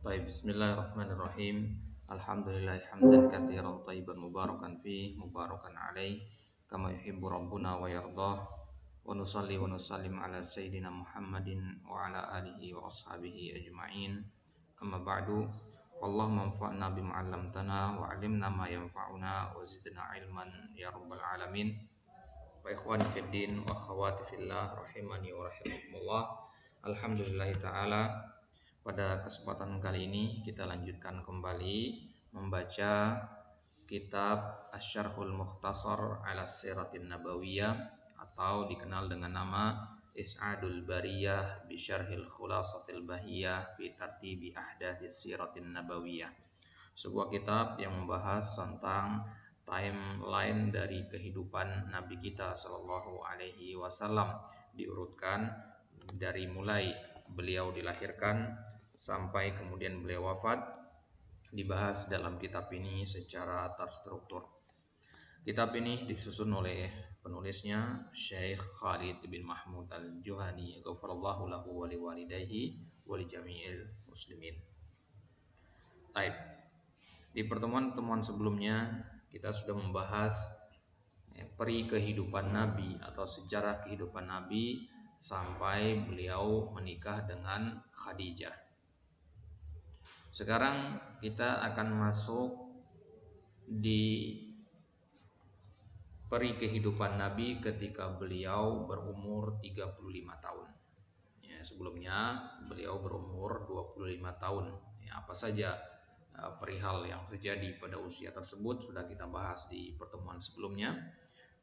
Baik, bismillahirrahmanirrahim. Alhamdulillah hamdan katsiran thayyiban mubarakan fi mubarakan alaih kama yuhibbu rabbuna wa yardah. Wa nusalli wa nusallim ala sayyidina Muhammadin wa ala alihi wa ashabihi ajma'in. Amma ba'du. Allahumma anfa'na bima 'allamtana wa 'allimna ma yanfa'una wa zidna ilman ya rabbal alamin. Wa ikhwani fid din wa akhwati fillah rahimani wa rahimakumullah. Alhamdulillah taala. Pada kesempatan kali ini kita lanjutkan kembali membaca kitab Asy-Syarhul Mukhtasar 'ala Siratin Nabawiyah atau dikenal dengan nama Is'adul Bariyah bi Syarhil Khulasatil Bahiyah fi Tartibi Ahdatsis Siratin Nabawiyah. Sebuah kitab yang membahas tentang timeline dari kehidupan Nabi kita sallallahu alaihi wasallam, diurutkan dari mulai beliau dilahirkan sampai kemudian beliau wafat, dibahas dalam kitab ini secara terstruktur. Kitab ini disusun oleh penulisnya Syekh Khalid bin Mahmud Al-Juhani, ghafarallahu lahu wa liwalidayhi wa li jami'il muslimin. Baik. Di pertemuan-pertemuan sebelumnya kita sudah membahas peri kehidupan Nabi atau sejarah kehidupan Nabi sampai beliau menikah dengan Khadijah. Sekarang kita akan masuk di peri kehidupan Nabi ketika beliau berumur 35 tahun. Ya, sebelumnya beliau berumur 25 tahun. Ya, apa saja perihal yang terjadi pada usia tersebut sudah kita bahas di pertemuan sebelumnya.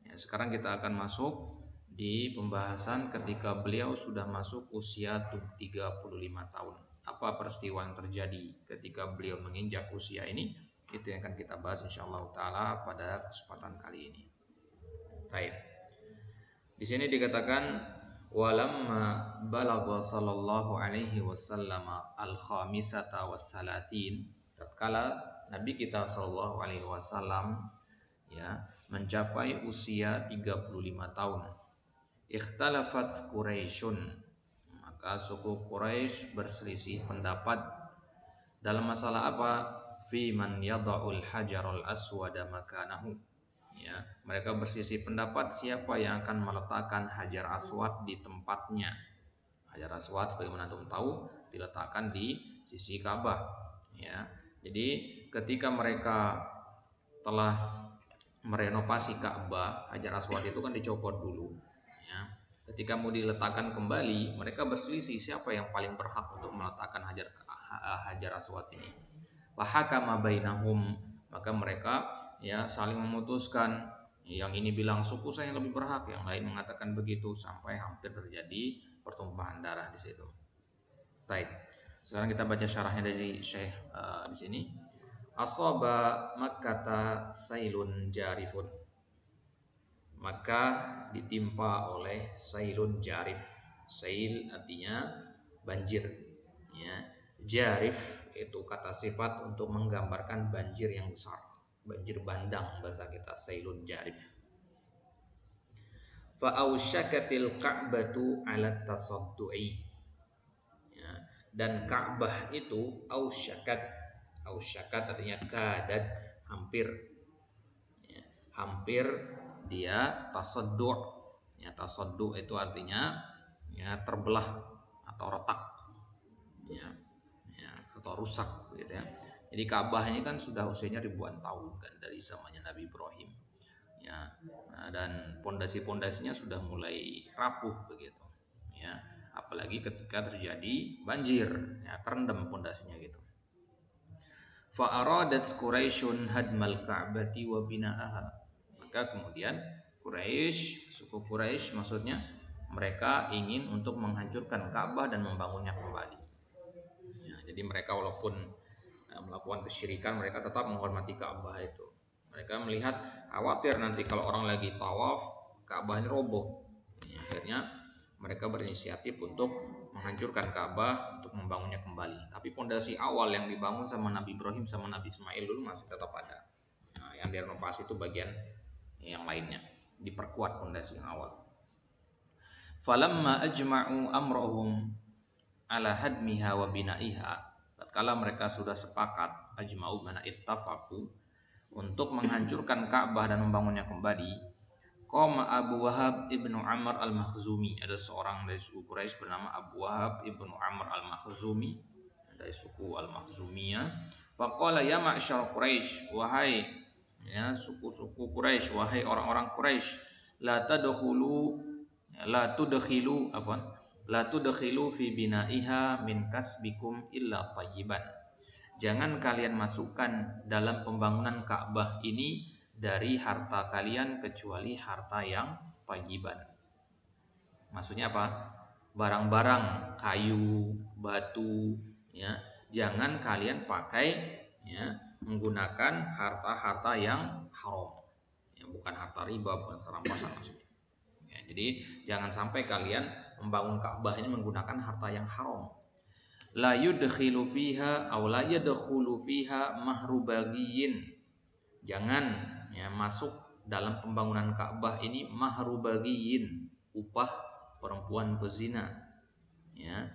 Ya, sekarang kita akan masuk di pembahasan ketika beliau sudah masuk usia 35 tahun. Apa peristiwa yang terjadi ketika beliau menginjak usia ini? Itu yang akan kita bahas insyaallah taala pada kesempatan kali ini. Baik. Di sini dikatakan walamma balagha sallallahu alaihi wasallam al-khamisata was-salatin, tatkala Nabi kita sallallahu alaihi wasallam ya mencapai usia 35 tahun. Ikhtalafat Quraisyun, maka suku Quraisy berselisih pendapat dalam masalah apa? Fi man yada'ul hajarul aswada makanahu. Ya, mereka berselisih pendapat siapa yang akan meletakkan hajar aswad di tempatnya. Hajar aswad bagaimana antum tahu diletakkan di sisi Ka'bah. Ya, jadi ketika mereka telah merenovasi Ka'bah, hajar aswad itu kan dicopot dulu. Ya, ketika mau diletakkan kembali, mereka berselisih siapa yang paling berhak untuk meletakkan hajar aswad ini. Wahakama bainahum, maka mereka ya saling memutuskan. Yang ini bilang suku saya yang lebih berhak, yang lain mengatakan begitu, sampai hampir terjadi pertumpahan darah di situ. Baik. Sekarang kita baca syarahnya dari Syekh di sini. Asaba Makkata sailun jarifun, maka ditimpa oleh sailun jarif. Sail artinya banjir, ya. Jarif itu kata sifat untuk menggambarkan banjir yang besar, banjir bandang bahasa kita, sailun jarif. Fa ausyakatil ka'batu 'ala tasaddu'i, ya. Dan Ka'bah itu ausyakat artinya kadat, hampir, ya, hampir dia tasaddu'. Ya, tasaddu' itu artinya ya terbelah atau retak, ya, ya, atau rusak gitu ya. Jadi Ka'bah ini kan sudah usianya ribuan tahun kan, dari zamannya Nabi Ibrahim. Ya, dan pondasi-pondasinya sudah mulai rapuh begitu. Ya, apalagi ketika terjadi banjir, ya terendam pondasinya gitu. Fa aradat Quraisyun hadmal Ka'bati wa bina'aha, maka kemudian Quraisy, suku Quraisy maksudnya, mereka ingin untuk menghancurkan Ka'bah dan membangunnya kembali. Ya, jadi mereka walaupun melakukan kesyirikan, mereka tetap menghormati Ka'bah itu. Mereka melihat khawatir nanti kalau orang lagi tawaf Ka'bah ini roboh. Ya, akhirnya mereka berinisiatif untuk menghancurkan Ka'bah, untuk membangunnya kembali. Tapi pondasi awal yang dibangun sama Nabi Ibrahim sama Nabi Ismail dulu masih tetap ada. Nah, yang direnovasi itu bagian yang lainnya, diperkuat pondasi yang awal. Falamma ajma'u amrahum ala hadmiha wa bina'iha, tatkala mereka sudah sepakat, ajma'u mana ittafaqu, untuk menghancurkan Ka'bah dan membangunnya kembali, qama Abu Wahab ibnu Amr al-Makhzumi, ada seorang dari suku Quraisy bernama Abu Wahab ibnu Amr al-Makhzumi, dari suku Al-Makhzumiyah. Faqala ya ma'syar Quraisy, wahai suku-suku Quraisy, wahai orang-orang Quraisy, la tadkhulu la tudkhilu afwan la tudkhilu fi bina'iha min kasbikum illa tayyiban. Jangan kalian masukkan dalam pembangunan Ka'bah ini dari harta kalian kecuali harta yang tayyiban. Maksudnya apa? Barang-barang kayu, batu, ya, jangan kalian pakai, ya, menggunakan harta-harta yang haram. Ya, bukan harta riba, bukan harta rampasan maksudnya. Ya, jadi jangan sampai kalian membangun Ka'bah ini menggunakan harta yang haram. La yudkhilu fiha aw la yadkhulu fiha mahrubagiyin. Jangan, ya, masuk dalam pembangunan Ka'bah ini mahrubagiyin, upah perempuan pezina, ya.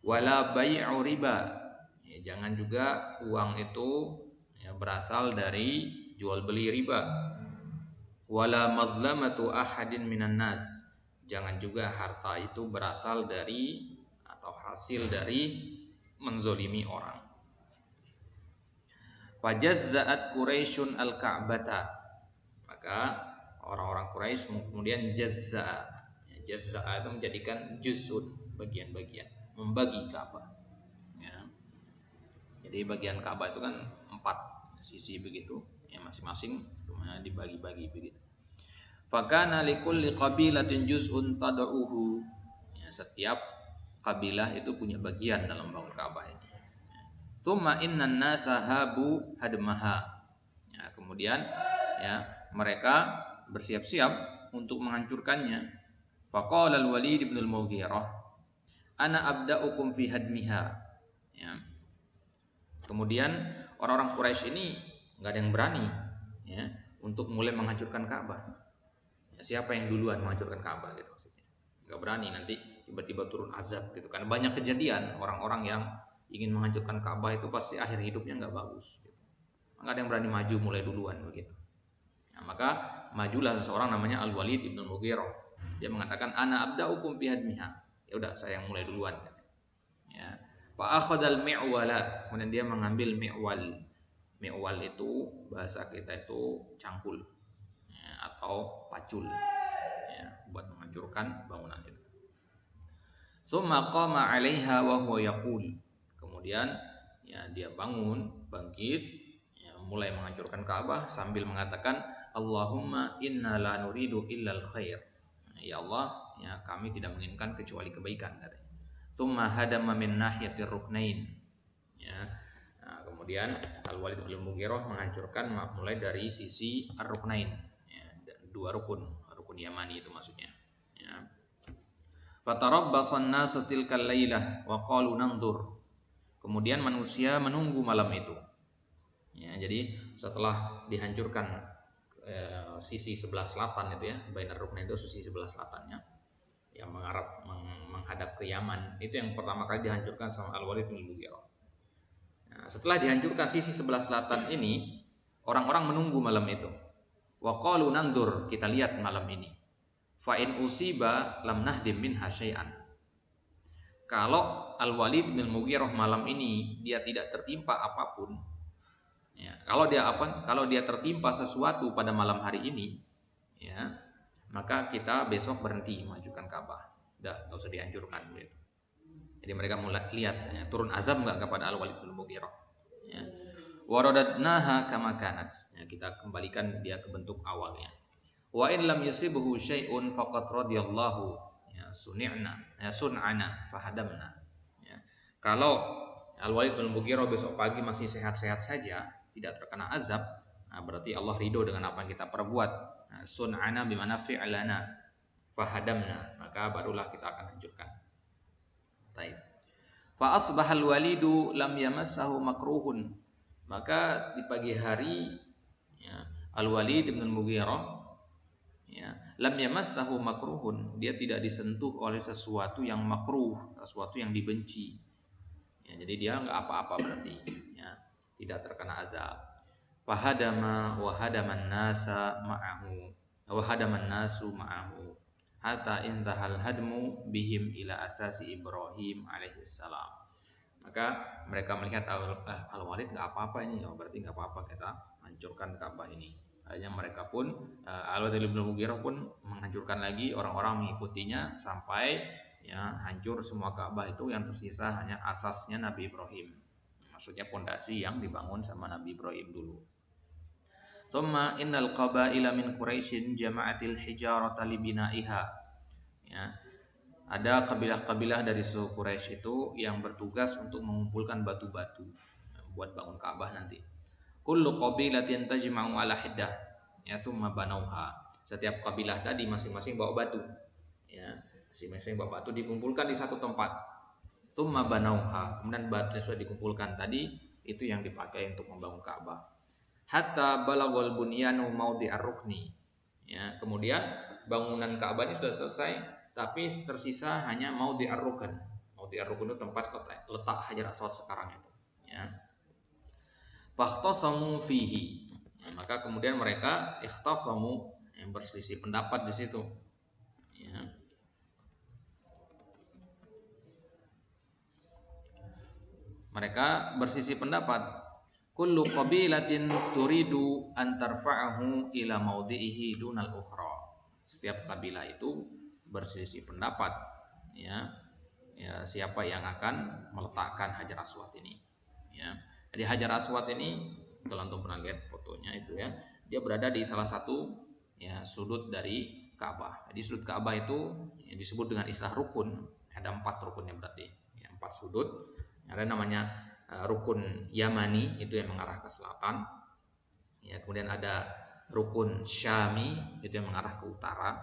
Wala bai'u riba, ya, jangan juga uang itu, ya, berasal dari jual beli riba. Wala mazlamatu ahadin minan nas, jangan juga harta itu berasal dari atau hasil dari menzolimi orang. Fajazza'at Quraisyun al-Ka'bata, maka orang-orang Quraisy kemudian jazza'a. Jazza'a itu menjadikan juz'un, bagian-bagian, membagi Ka'bah, ya. Jadi bagian Ka'bah itu kan 4 sisi begitu, ya, masing-masing dibagi-bagi begitu. Fakana likulli qabilatin juz'un tad'uhu, ya, setiap kabilah itu punya bagian dalam bangun Ka'bah ini. Tsumma innan nasa habu hadmaha, ya, kemudian, ya, mereka bersiap-siap untuk menghancurkannya. Faqala al-Walid bin al-Mughirah, ana abda'ukum fi hadmiha, ya. Kemudian orang-orang Quraisy ini enggak ada yang berani, ya, untuk mulai menghancurkan Ka'bah. Ya, siapa yang duluan menghancurkan Ka'bah gitu maksudnya. Enggak berani, nanti tiba-tiba turun azab gitu kan. Banyak kejadian orang-orang yang ingin menghancurkan Ka'bah itu pasti akhir hidupnya enggak bagus gitu. Enggak ada yang berani maju mulai duluan begitu. Nah, maka majulah seseorang namanya Al-Walid ibn Mughirah. Dia mengatakan ana abda'ukum fi hadmiha. Ya udah, saya yang mulai duluan. Ya. Fa akhadal mi'wala, kemudian dia mengambil mi'wal. Mi'wal itu bahasa kita itu cangkul, ya, atau pacul, ya, buat menghancurkan bangunan itu. Tsumma qama 'alaiha wa huwa yaqul. Kemudian, ya, dia bangun, bangkit, ya, mulai menghancurkan Ka'bah sambil mengatakan Allahumma inna la nuridu illal khair. Ya Allah, ya, kami tidak menginginkan kecuali kebaikan, katanya. Tsumma hadama min nahiyatir ruknain, ya. Nah, kemudian Al-Walid bin Mughirah menghancurkan mulai dari sisi ar-ruknain, ya, 2 rukun Yamani itu maksudnya, ya. Fatarabbasan nasu tilkal lailah wa qalu nanzur. Kemudian manusia menunggu malam itu, ya. Jadi setelah dihancurkan sisi sebelah selatan itu, ya, bainar ruknain itu sisi sebelah selatannya yang menghadap ke Yaman, itu yang pertama kali dihancurkan sama Al-Walid bin Mughirah. Nah, setelah dihancurkan sisi sebelah selatan ini, orang-orang menunggu malam itu. Wa qalu nandur, kita lihat malam ini. Fa in usiba lam nahdim minha syai'an. Kalau Al-Walid bin Mughirah malam ini dia tidak tertimpa apapun, ya, kalau dia tertimpa sesuatu pada malam hari ini, ya, maka kita besok berhenti mengajukan Ka'bah, enggak usah dihancurkan gitu. Jadi mereka mulai lihat, ya, turun azab enggak kepada Al-Walid bin Mughirah, ya. Waradadnaha kama kanat, ya, kita kembalikan dia ke bentuk awalnya. Wa in lam yusibhu syai'un faqad radiyallahu, ya, sun'ana fahadamna, ya. Kalau Al-Walid bin Mughirah besok pagi masih sehat-sehat saja, tidak terkena azab, nah, berarti Allah ridho dengan apa yang kita perbuat. Nah, sun'ana bimana fi'lana fahadamna, maka barulah kita akan hancurkan. Taib. Fa asbahal walidu lam yamassahu makruhun, maka di pagi hari, ya, Al-Walid bin Mughirah, ya, lam yamassahu makruhun, dia tidak disentuh oleh sesuatu yang makruh, sesuatu yang dibenci, Ya, jadi dia nggak apa-apa berarti, ya, tidak terkena azab. Fahadama wahadaman nasa ma'ahu wahadaman nasu ma'ahu hatta intahal hadmu bihim ila asasi Ibrahim alaihissalam. Maka mereka melihat Al-Walid nggak apa-apa ini, oh, berarti nggak apa-apa kita hancurkan Ka'bah ini. Akhirnya mereka pun Al-Walid bin Mughirah pun menghancurkan lagi, orang-orang mengikutinya sampai ya hancur semua Ka'bah itu, yang tersisa hanya asasnya Nabi Ibrahim. Maksudnya pondasi yang dibangun sama Nabi Ibrahim dulu. Summa innal qabaila min Quraisyin jama'atil hijarata li bina'iha. Ya, ada kabilah-kabilah dari suku Quraisy itu yang bertugas untuk mengumpulkan batu-batu buat bangun Ka'bah nanti. Kullu qabilatin tajma'u ala hiddah, ya summa banauha. Setiap kabilah tadi masing-masing bawa batu. Ya, masing-masing bawa batu dikumpulkan di satu tempat. Summa banauha. Kemudian batu yang sudah dikumpulkan tadi itu yang dipakai untuk membangun Ka'bah. Hatta balagul bunyanu maudi ar-rukni. Ya, kemudian bangunan Ka'bah ini sudah selesai, tapi tersisa hanya maudi ar-rukn. Maudi ar-rukn itu tempat letak Hajar Aswad sekarang itu. Ya. Fakhtasamu fihi. Ya, maka kemudian mereka ikhtasamu, yang berselisih pendapat di situ. Ya. Mereka berselisih pendapat. Kullu qabilatin turidu an tarfa'ahu ila maudi'ihi dunal ukhra. Setiap kabilah itu berselisih pendapat, ya, ya siapa yang akan meletakkan Hajar Aswad ini, ya. Jadi Hajar Aswad ini kalau antum pernah lihat fotonya itu, ya, dia berada di salah satu, ya, sudut dari Ka'bah. Jadi sudut Ka'bah itu yang disebut dengan istilah rukun. Ada 4 rukunnya berarti, ya, 4 sudut. Ada namanya rukun Yamani, itu yang mengarah ke selatan. Ya, kemudian ada rukun Syami, itu yang mengarah ke utara.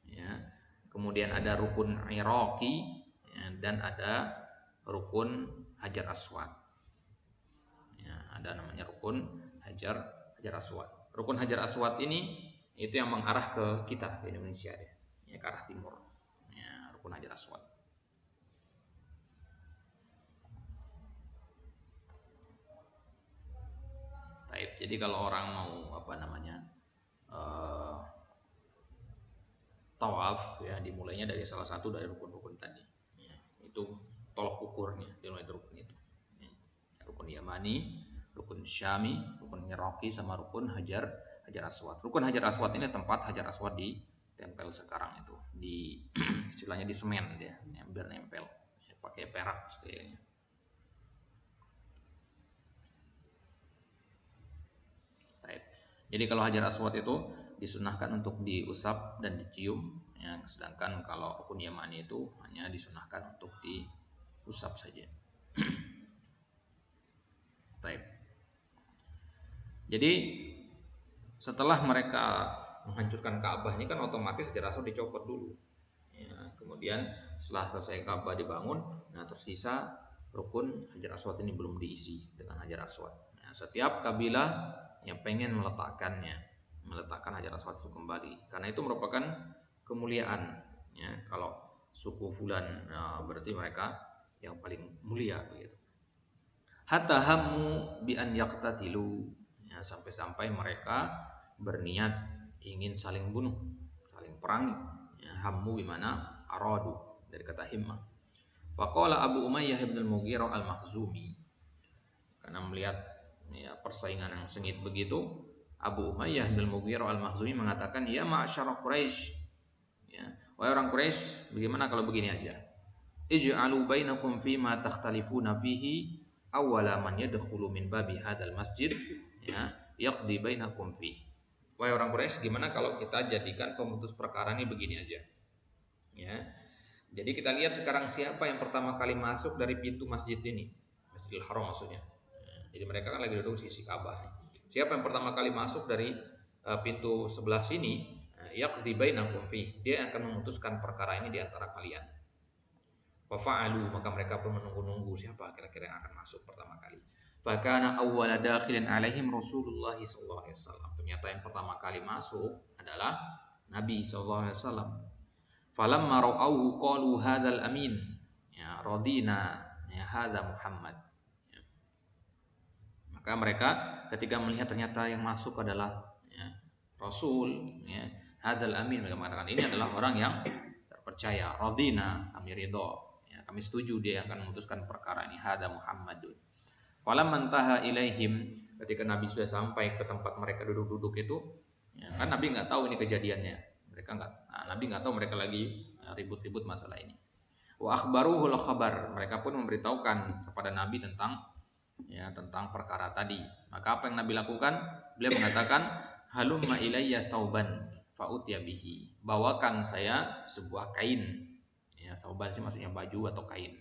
Ya, kemudian ada rukun Iraqi, ya, dan ada rukun Hajar Aswad. Ya, ada namanya rukun Hajar Aswad. Rukun Hajar Aswad ini itu yang mengarah ke kita, ke Indonesia, ya, ke arah timur. Ya, rukun Hajar Aswad. Jadi kalau orang mau tawaf, ya, dimulainya dari salah satu dari rukun-rukun tadi, ya, itu tolok ukurnya dimulai dari rukun itu, ya. Rukun Yamani, rukun Syami, rukun Iraqi, sama rukun Hajar Aswad. Rukun Hajar Aswad ini tempat Hajar Aswad ditempel sekarang itu, di istilahnya di semen dia, ya, biar nempel, ya, pakai perak sekelilingnya. Jadi kalau Hajar Aswad itu disunahkan untuk diusap dan dicium, ya, sedangkan kalau rukun Yamani itu hanya disunahkan untuk diusap saja. Jadi setelah mereka menghancurkan Ka'bah ini kan otomatis Hajar Aswad dicopot dulu, ya, kemudian setelah selesai Ka'bah dibangun, nah tersisa rukun Hajar Aswad ini belum diisi dengan Hajar Aswad. Nah, setiap kabilah yang pengen meletakkan Hajar Aswad itu kembali, karena itu merupakan kemuliaan, ya, kalau suku fulan, berarti mereka yang paling mulia begitu. Hatta hammu bi an yaqtatilu, ya, sampai-sampai mereka berniat ingin saling bunuh, saling perang, ya, hammu bi mana aradu, dari kata himma. Faqala Abu Umayyah bin Al-Mughirah Al-Makhzumi, karena melihat, ya, persaingan yang sengit begitu, Abu Umayyah bin Al-Mughirah Al-Makhzumi mengatakan, ya ma'asyara Quraisy, ya, wahai orang Quraisy, bagaimana kalau begini aja, ij'alu bainakum fima takhtalifuna fihi awwala man yadkhulu min babi hadzal masjid, ya, yaqdi bainakum fihi. Wahai orang Quraisy, gimana kalau kita jadikan pemutus perkara ini begini aja, ya. Jadi kita lihat sekarang siapa yang pertama kali masuk dari pintu masjid ini, Masjidil Haram maksudnya. Jadi mereka kan lagi duduk di sisi Ka'bah. Siapa yang pertama kali masuk dari pintu sebelah sini, yaqdi bainakum fi, dia akan memutuskan perkara ini di antara kalian. Fa'alu, maka mereka pun menunggu-nunggu siapa kira-kira yang akan masuk pertama kali. Fakana awwala dakhilin alaihim Rasulullah sallallahu alaihi wasallam. Ternyata yang pertama kali masuk adalah Nabi sallallahu alaihi wasallam. Falamma ra'awhu qalu hadzal amin, ya radina, ya hadza Muhammad. Ya. Maka mereka ketika melihat ternyata yang masuk adalah Rasul, hadzal amin, mereka mengatakan ini adalah orang yang terpercaya. Radina, kami ridho, kami setuju dia akan memutuskan perkara ini. Hadza Muhammadun. Falamma mantaha ilaihim, ketika Nabi sudah sampai ke tempat mereka duduk-duduk itu, kan Nabi nggak tahu ini kejadiannya. Nabi nggak tahu mereka lagi ribut-ribut masalah ini. Wa akhbaruhul khabar, mereka pun memberitahukan kepada Nabi tentang perkara tadi. Maka apa yang Nabi lakukan? Beliau mengatakan, halumma ilayya sauban fa'utiya bihi, bawakan saya sebuah kain. Sauban sih maksudnya baju atau kain.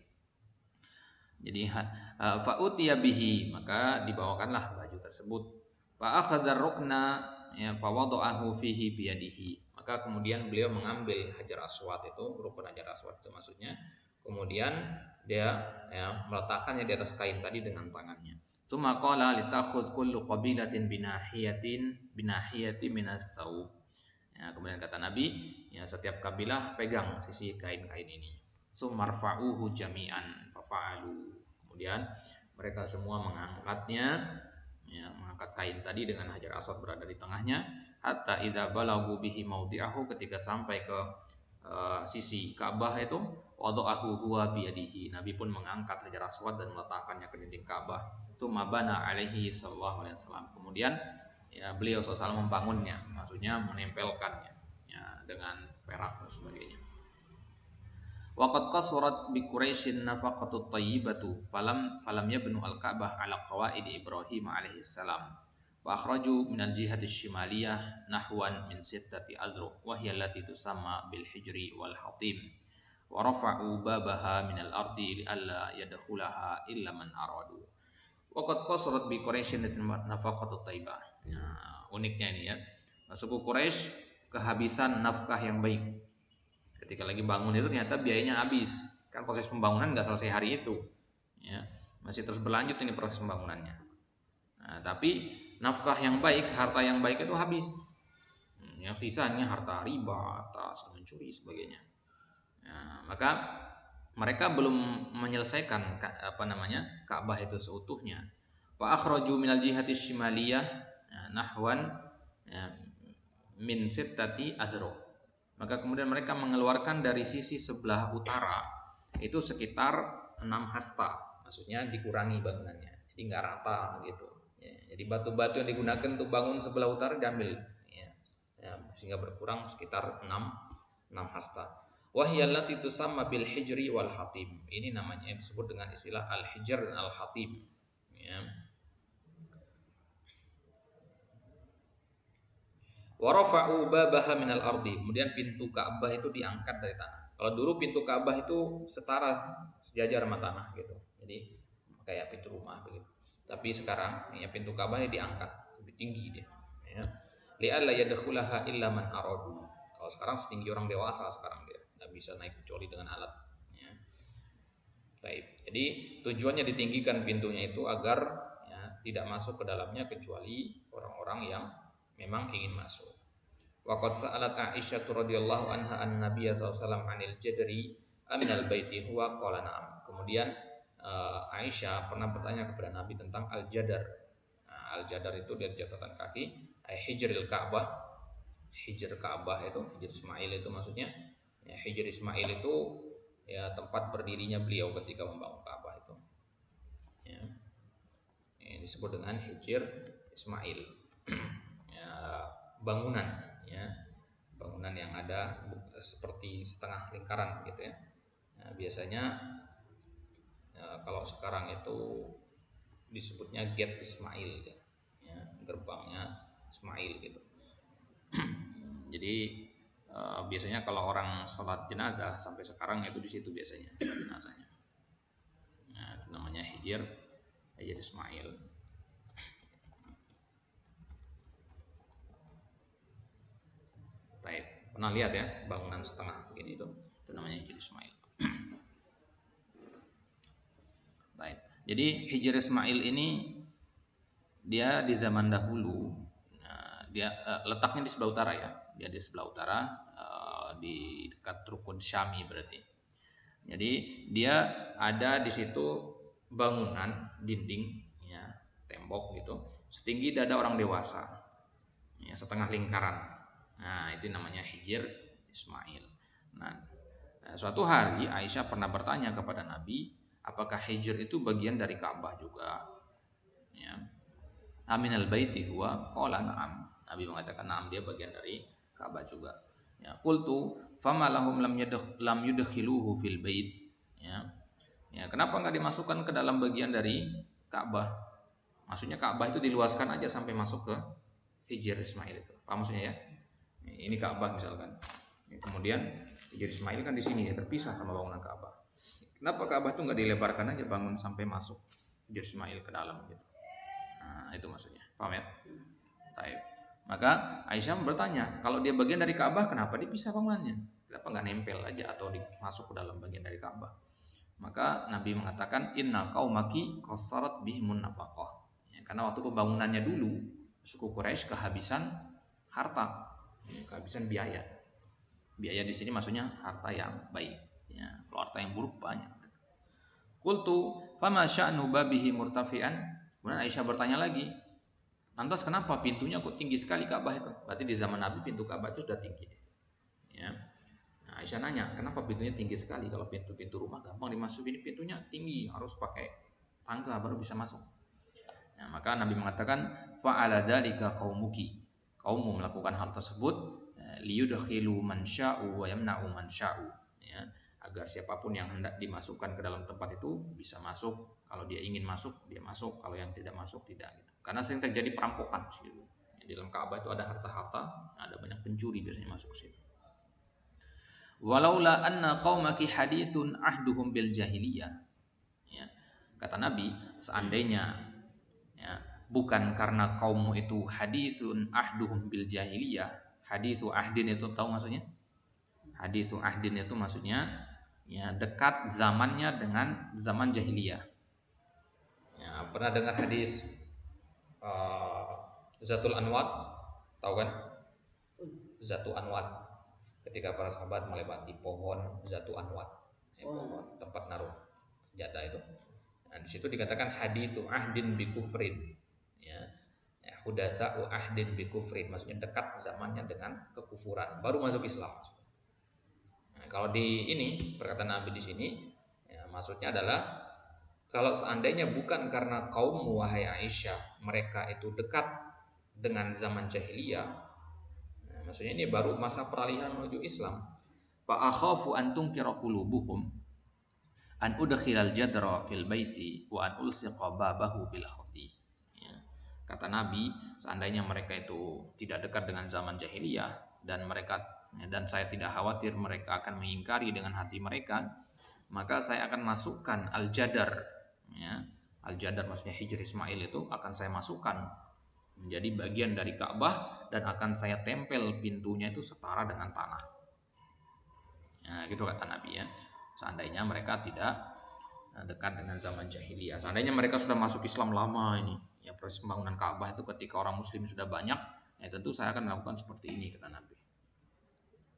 Jadi fa'utiya bihi, maka dibawakanlah baju tersebut. Fa akhadha rukna fa wada'ahu fihi biyadihi, maka kemudian beliau mengambil hajar aswad itu, rukun hajar aswad itu maksudnya, kemudian dia meletakkannya di atas kain tadi dengan tangannya. Tsumma qala litakhudh kullu qabilatin binahiyati minas saub. Kemudian kata Nabi, setiap kabilah pegang sisi kain-kain ini. Sumarfa'uhu jami'an fafa'alu. Kemudian mereka semua mengangkatnya, mengangkat kain tadi dengan hajar aswad berada di tengahnya. Hatta idza balagu bihi maudi'ahu, ketika sampai ke sisi Ka'bah itu, wada'ahu huwa biyadihi, Nabi pun mengangkat hajar aswad dan meletakkannya ke dinding Ka'bah. Tsumma bana alaihi sallallahu alaihi wasallam. Kemudian beliau SAW membangunnya, maksudnya menempelkannya dengan perak dan sebagainya. Waqad qasurat bi Quraisyin nafaqatut thayyibatu falam yabnu al-Ka'bah ala qawaid Ibrahim alaihi salam. Wa akhraju min al-jihati shimaliyah nahwan min sittati adruq wa hiya allati tusamma bil hijri wal hatim. Wa rafa'u babaha min al-ardi li alla yadkhulaha illa man aradu. Waqad qasurat bi Quraisyin nafaqatut thayyibah. Uniknya ini suku Quraisy kehabisan nafkah yang baik. Ketika lagi bangun itu ternyata biayanya habis. Kan proses pembangunan nggak selesai hari itu, masih terus berlanjut ini proses pembangunannya. Tapi nafkah yang baik, harta yang baik itu habis. Yang sisanya harta riba, atas mencuri sebagainya. Maka mereka belum menyelesaikan Ka'bah itu seutuhnya. Fa akhraju minal jihati shimaliyah nahwan min sittati azruq. Maka kemudian mereka mengeluarkan dari sisi sebelah utara itu sekitar 6 hasta, maksudnya dikurangi bangunannya, jadi nggak rata gitu. Jadi batu-batu yang digunakan untuk bangun sebelah utara diambil, sehingga berkurang sekitar 6 hasta. Wahyallati tusamma bil hijri wal hatim. Ini namanya disebut dengan istilah al hijr dan al hatim. Wa rafa'u babaha minal ardi. Kemudian pintu Ka'bah itu diangkat dari tanah. Kalau dulu pintu Ka'bah itu sejajar sama tanah gitu. Jadi kayak pintu rumah begitu. Tapi sekarang pintu Ka'bah ini diangkat, lebih tinggi dia. Li'alla yadkhulaha illa man aradu. Kalau sekarang setinggi orang dewasa sekarang dia. Enggak bisa naik kecuali dengan alat. Jadi tujuannya ditinggikan pintunya itu agar tidak masuk ke dalamnya kecuali orang-orang yang memang ingin masuk. Waqad sa'alat Aisyah radhiyallahu anha an-nabiy sallallahu alaihi wasallam 'anil jadri aminal baiti huwa qala na'am. Kemudian Aisyah pernah bertanya kepada Nabi tentang al-jadar. Al-jadar itu dari catatan kaki, hijril Ka'bah. Hijr Ka'bah itu, hijr Ismail itu maksudnya. Hijr Ismail itu tempat berdirinya beliau ketika membangun Ka'bah itu. Ini disebut dengan hijr Ismail. Bangunan yang ada seperti setengah lingkaran gitu ya. Biasanya kalau sekarang itu disebutnya gate Ismail gerbangnya Ismail gitu. Jadi biasanya kalau orang sholat jenazah sampai sekarang itu di situ biasanya sholat jenazahnya. Itu namanya hijr Ismail. Pernah lihat ya bangunan setengah begini itu namanya Hijr Ismail. Baik. Jadi Hijr Ismail ini dia di zaman dahulu, dia letaknya di sebelah utara ya. Dia di sebelah utara, di dekat Rukun Syami berarti. Jadi dia ada di situ bangunan dinding, ya, tembok gitu, setinggi dada orang dewasa, ya, setengah lingkaran. Nah, itu namanya Hijr Ismail. Nah, suatu hari Aisyah pernah bertanya kepada Nabi, apakah Hijr itu bagian dari Ka'bah juga? Ya. Aminal baiti huwa? Qala na'am. Nabi mengatakan na'am, dia bagian dari Ka'bah juga. Ya, qultu fama lahum lam yudkhiluhu fil bait. Ya. Ya, kenapa nggak dimasukkan ke dalam bagian dari Ka'bah? Maksudnya Ka'bah itu diluaskan aja sampai masuk ke Hijr Ismail itu. Paham maksudnya ya? Ini Ka'bah misalkan. Kemudian Hijr Ismail kan di sini ya, terpisah sama bangunan Ka'bah. Kenapa Ka'bah itu nggak dilebarkan aja bangun sampai masuk Hijr Ismail ke dalam gitu? Nah, itu maksudnya. Paham ya? Baik. Maka Aisyah bertanya, kalau dia bagian dari Ka'bah, kenapa dipisah bangunannya? Kenapa nggak nempel aja atau masuk ke dalam bagian dari Ka'bah? Maka Nabi mengatakan, inna qaumaki qasarat bihimun nafaqah. Ya, karena waktu pembangunannya dulu, suku Quraisy kehabisan harta, ya, kehabisan biaya. Biaya di sini maksudnya harta yang baik. Ya, kalau harta yang buruk banyak. Qultu fama sya'nu babihi murtafi'an. Kemudian Aisyah bertanya lagi, lantas kenapa pintunya kok tinggi sekali Ka'bah itu? Berarti di zaman Nabi pintu Ka'bah itu sudah tinggi. Ya. Nah, Aisyah nanya, kenapa pintunya tinggi sekali? Kalau pintu-pintu rumah gampang dimasukin, ini pintunya tinggi, harus pakai tangga baru bisa masuk. Nah, maka Nabi mengatakan, fa'ala dzalika qaumuki. Kaummu melakukan hal tersebut liyudkhilu man sya'u wa yamna'u man sya'u. Ya, agar siapapun yang hendak dimasukkan ke dalam tempat itu bisa masuk. Kalau dia ingin masuk, dia masuk. Kalau yang tidak masuk, tidak. Gitu. Karena sering terjadi perampokan. Di dalam Ka'bah itu ada harta-harta, ada banyak pencuri biasanya masuk ke situ. Walaula anna qaumaki hadithun ahduhum bil jahiliyah. Ya, kata Nabi, seandainya ya, bukan karena kaummu itu hadithun ahduhum bil jahiliyah. Hadithu ahdin itu tahu maksudnya? Hadithu ahdin itu maksudnya ya dekat zamannya dengan zaman jahiliyah. Ya, pernah dengar hadis Zatul Anwat? Tahu kan? Zatul Anwat. Ketika para sahabat melewati pohon Zatul Anwat, ya, pohon tempat naruh senjata itu. Nah, di situ dikatakan haditsu ahdin bi kufrin. Ya. Ya, hudasa'u ahdin bi kufrin, maksudnya dekat zamannya dengan kekufuran, baru masuk Islam. Nah, kalau di ini perkataan Nabi di sini, ya, maksudnya adalah kalau seandainya bukan karena kaum wahai Aisyah mereka itu dekat dengan zaman jahiliyah, nah, maksudnya ini baru masa peralihan menuju Islam. Fa akhafu an tunkira qulubuhum an udkhilal jadra fil baiti wa an ulsiqa babahu bil ardi. Ya. Kata Nabi, seandainya mereka itu tidak dekat dengan zaman jahiliyah dan saya tidak khawatir mereka akan mengingkari dengan hati mereka, maka saya akan masukkan al-jadar, ya. Al-jadar maksudnya Hijr Ismail itu akan saya masukkan menjadi bagian dari Ka'bah dan akan saya tempel pintunya itu setara dengan tanah. Nah, gitu kata Nabi ya. Seandainya mereka tidak dekat dengan zaman jahiliyah. Seandainya mereka sudah masuk Islam lama ini, ya proses pembangunan Ka'bah itu ketika orang muslim sudah banyak, ya tentu saya akan melakukan seperti ini kata Nabi.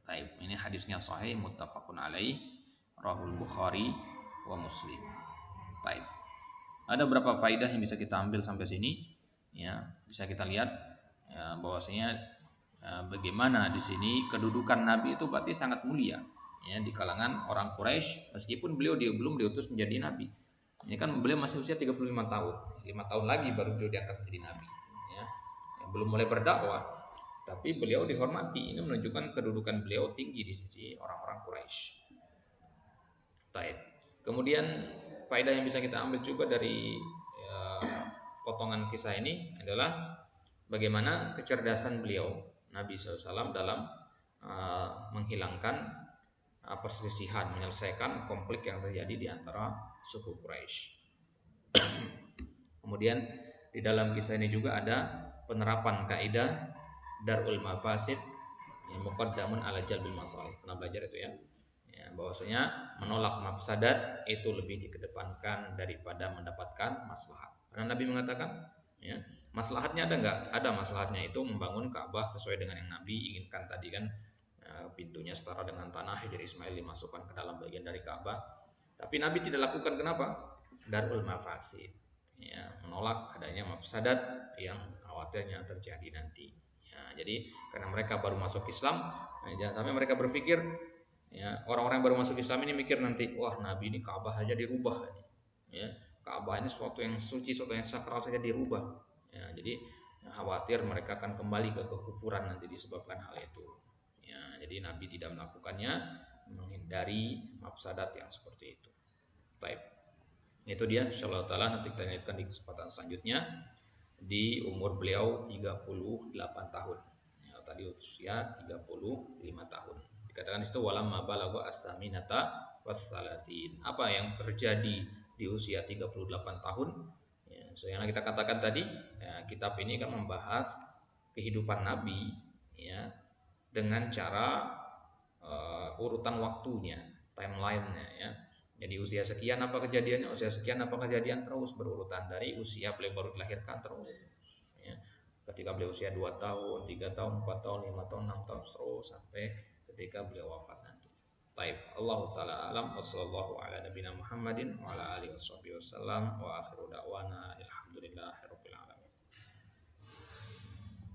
Baik, ini hadisnya sahih muttafaqun alaih, rahul Bukhari wa Muslim. Baik. Ada berapa faidah yang bisa kita ambil sampai sini? Ya, bisa kita lihat ya, bahwasanya bagaimana di sini kedudukan Nabi itu berarti sangat mulia ya di kalangan orang Quraisy, meskipun beliau belum diutus menjadi nabi. Ini kan beliau masih usia 35 tahun. 5 tahun lagi baru beliau diangkat menjadi nabi ya. Belum mulai berdakwah, tapi beliau dihormati. Ini menunjukkan kedudukan beliau tinggi di sisi orang-orang Quraisy. Baik. Kemudian faedah yang bisa kita ambil juga dari potongan kisah ini adalah bagaimana kecerdasan beliau Nabi SAW dalam menghilangkan perselisihan, menyelesaikan konflik yang terjadi di antara suku Quraisy. Kemudian di dalam kisah ini juga ada penerapan kaidah darul mafasid yang muqaddamun ala jalbil masalih. Pernah belajar itu ya? Ya, bahwasanya menolak mafsadat itu lebih dikedepankan daripada mendapatkan maslahat. Karena Nabi mengatakan, ya, maslahatnya ada enggak? Ada maslahatnya, itu membangun Ka'bah sesuai dengan yang Nabi inginkan tadi kan, pintunya setara dengan tanah, Hijr Ismail dimasukkan ke dalam bagian dari Ka'bah. Tapi Nabi tidak lakukan, kenapa? darul mafasid, ya, menolak adanya mafsadat yang khawatirnya terjadi nanti. Ya, jadi karena mereka baru masuk Islam, nah, jangan sampai mereka berpikir, ya, orang-orang yang baru masuk Islam ini mikir nanti, wah Nabi ini Ka'bah aja dirubah, ya, Ka'bah ini sesuatu yang suci, sesuatu yang sakral saja dirubah. Ya, jadi khawatir mereka akan kembali ke kekufuran nanti disebabkan hal itu. Ya, jadi Nabi tidak melakukannya, menghindari mafsadat yang seperti itu. Baik. Itu dia insyaallah taala nanti kita lanjutkan di kesempatan selanjutnya di umur beliau 38 tahun. Ya, tadi usia 35 tahun. Dikatakan di situ walamma balagha as-saminata wassalasin. Apa yang terjadi di usia 38 tahun? Ya, so yang kita katakan tadi, ya, kitab ini kan membahas kehidupan Nabi, ya, dengan cara urutan waktunya, timelinenya, ya. Jadi usia sekian apa kejadiannya, usia sekian apa kejadian, terus berurutan dari usia beliau baru dilahirkan terus, ya. Ketika beliau usia 2 tahun, 3 tahun, 4 tahun, 5 tahun, 6 tahun, terus sampai ketika beliau wafat nanti. Taib. Allah taala alam wa sallallahu ala nabiyina Muhammadin wa ala alihi wasallam wa akhiru da'wana alhamdulillah.